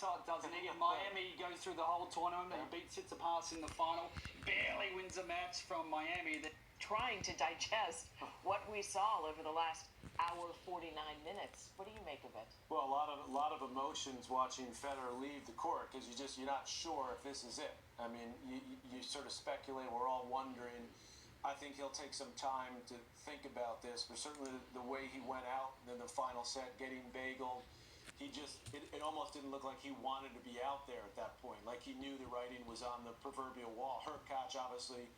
gets hot, doesn't he? In Miami, he goes through the whole tournament. He beats Tsitsipas in the final. Barely wins a match from Miami. Trying to digest what we saw over the last hour 49 minutes. What do you make of it? Well, a lot of emotions watching Federer leave the court because you're not sure if this is it. I mean, you sort of speculate. We're all wondering. I think he'll take some time to think about this, but certainly the way he went out in the final set, getting bageled, it almost didn't look like he wanted to be out there at that point. Like he knew the writing was on the proverbial wall. Hurkacz obviously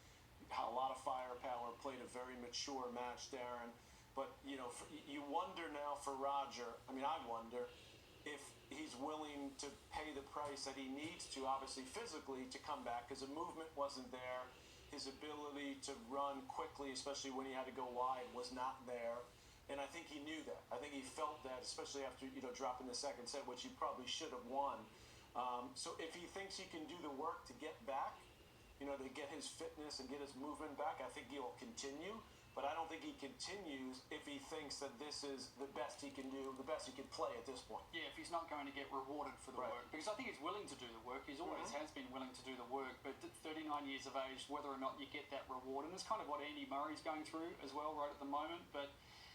had a lot of firepower, played a very mature match, Darren. But, you know, you wonder now for Roger, I mean, I wonder if he's willing to pay the price that he needs to, obviously physically, to come back, because the movement wasn't there. His ability to run quickly, especially when he had to go wide, was not there. And I think he knew that. I think he felt that, especially after, you know, dropping the second set, which he probably should have won. So if he thinks he can do the work to get back, you know, to get his fitness and get his movement back, I think he'll continue. But I don't think he continues if he thinks that this is the best he can do, the best he can play at this point. Yeah, if he's not going to get rewarded for the work. Because I think he's willing to do the work. He's always has been willing to do the work. But at 39 years of age, whether or not you get that reward, and it's kind of what Andy Murray's going through as well right at the moment. But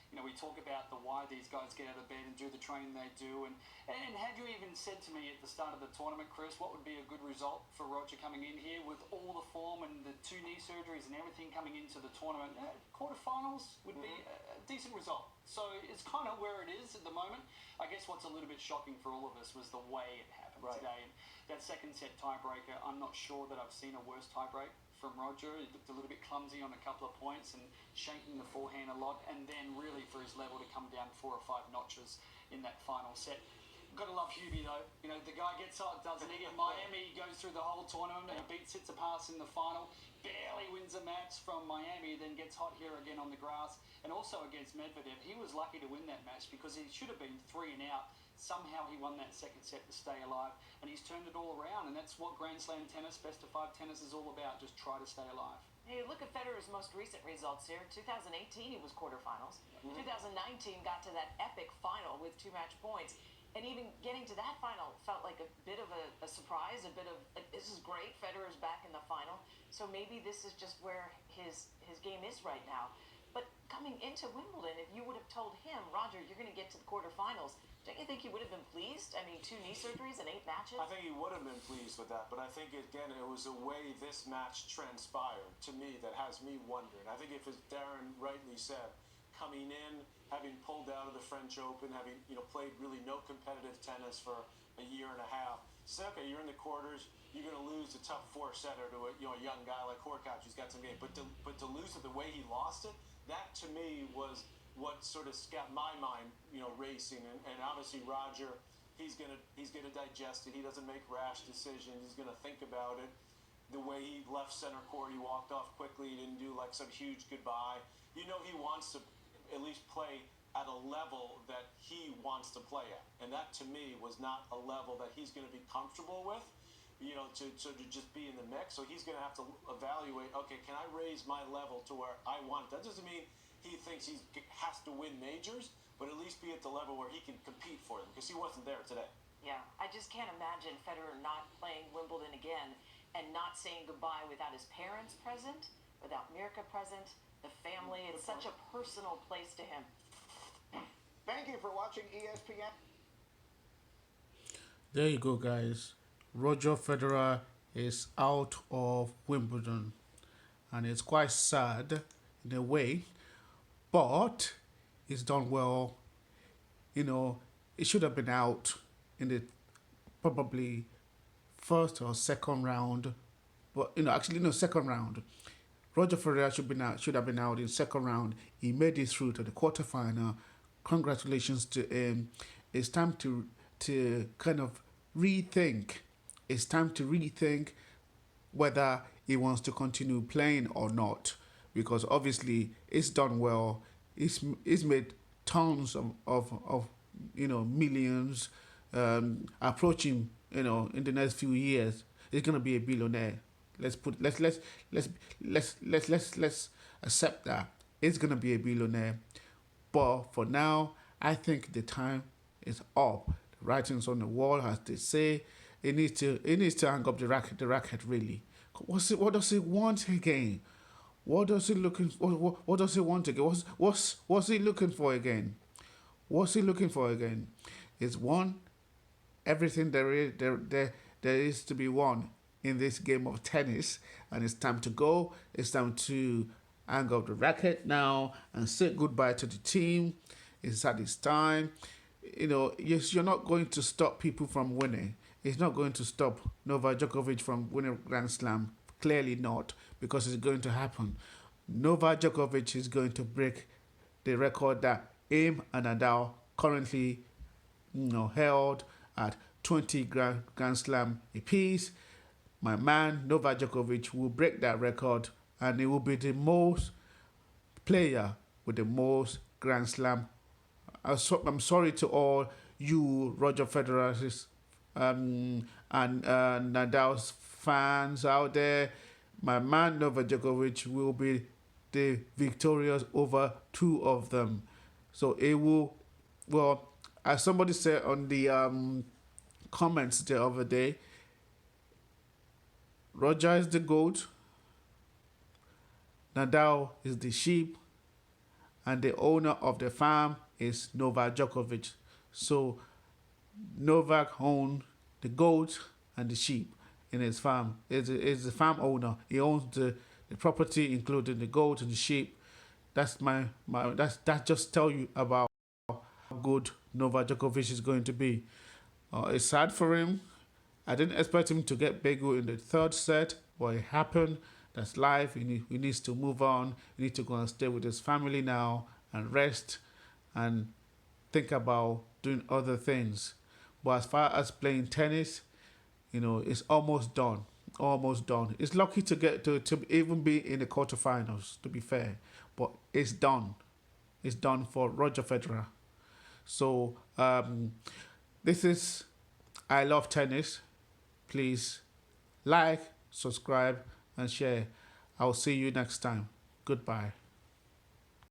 you know, we talk about the why these guys get out of bed and do the training they do. And had you even said to me at the start of the tournament, Chris, what would be a good result for Roger coming in here with all the form and the 2 knee surgeries and everything coming into the tournament? Quarterfinals would be a decent result. So it's kind of where it is at the moment. I guess what's a little bit shocking for all of us was the way it happened today. And that second set tiebreaker, I'm not sure that I've seen a worse tiebreak from Roger. He looked a little bit clumsy on a couple of points and shanking the forehand a lot, and then really for his level to come down 4 or 5 notches in that final set. Got to love Hubie though. You know, the guy gets hot, doesn't he? In Miami, he goes through the whole tournament. He beats Tsitsipas in the final. Barely wins a match from Miami, then gets hot here again on the grass, and also against Medvedev. He was lucky to win that match because he should have been 3 and out. Somehow he won that second set to stay alive, and he's turned it all around, and that's what Grand Slam tennis, best of 5 tennis is all about. Just try to stay alive. Hey, look at Federer's most recent results here. 2018, he was quarterfinals. 2019 got to that epic final with 2 match points. And even getting to that final felt like a bit of a surprise, a bit of, like, this is great, Federer's back in the final. So maybe this is just where his game is right now. But coming into Wimbledon, if you would have told him, Roger, you're going to get to the quarterfinals, don't you think he would have been pleased? I mean, 2 knee surgeries and 8 matches? I think he would have been pleased with that, but I think, again, it was the way this match transpired, to me, that has me wondering. I think if, as Darren rightly said, coming in, having pulled out of the French Open, having, you know, played really no competitive tennis for a year and a half, say, okay, you're in the quarters, you're going to lose a tough 4-setter to a young guy like Hurkacz who's got some game, but to lose it the way he lost it, that to me was what sort of got my mind, you know, racing. And obviously Roger, he's gonna digest it. He doesn't make rash decisions. He's gonna think about it. The way he left center court, he walked off quickly. He didn't do like some huge goodbye. You know, he wants to at least play at a level that he wants to play at, and that to me was not a level that he's going to be comfortable with. You know, to just be in the mix. So he's going to have to evaluate, okay, can I raise my level to where I want? That doesn't mean he thinks he has to win majors, but at least be at the level where he can compete for them, because he wasn't there today. Yeah, I just can't imagine Federer not playing Wimbledon again and not saying goodbye without his parents present, without Mirka present, the family. It's such a personal place to him. Thank you for watching ESPN. There you go, guys. Roger Federer is out of Wimbledon, and it's quite sad in a way, but he's done well. You know, he should have been out in the probably first or second round, but second round. Roger Federer should have been out in second round. He made it through to the quarterfinal. Congratulations to him. It's time to kind of rethink. It's time to rethink whether he wants to continue playing or not, because obviously it's done well. He's made tons of millions, approaching, in the next few years he's gonna be a billionaire. Let's accept that he's gonna be a billionaire. But for now, I think the time is up. writings on the wall, as they say. He needs to hang up the racket really. What does he want again? What does he what does he want again? What's he looking for again? What's he looking for again? It's won everything there is to be won in this game of tennis, and it's time to go. It's time to hang up the racket now and say goodbye to the team. It's at this time. Yes, you're not going to stop people from winning. It's not going to stop Novak Djokovic from winning Grand Slam. Clearly not, because it's going to happen. Novak Djokovic is going to break the record that him and Nadal currently held at 20 Grand Slam apiece. My man Novak Djokovic will break that record, and he will be the most player with the most Grand Slam. I'm sorry to all you Roger Federer's and Nadal's fans out there. My man Novak Djokovic will be the victorious over two of them. So it will, well, as somebody said on the comments the other day, Roger is the goat, Nadal is the sheep, and the owner of the farm is Novak Djokovic. So Novak owns the goat and the sheep in his farm. Is the farm owner. He owns the property, including the goat and the sheep. That's that just tell you about how good Novak Djokovic is going to be. It's sad for him. I didn't expect him to get Begu in the third set, but it happened. That's life. He needs to move on. He needs to go and stay with his family now and rest and think about doing other things. But as far as playing tennis, it's almost done. Almost done. It's lucky to get to even be in the quarterfinals, to be fair. But it's done. It's done for Roger Federer. So this is I Love Tennis. Please like, subscribe, and share. I'll see you next time. Goodbye.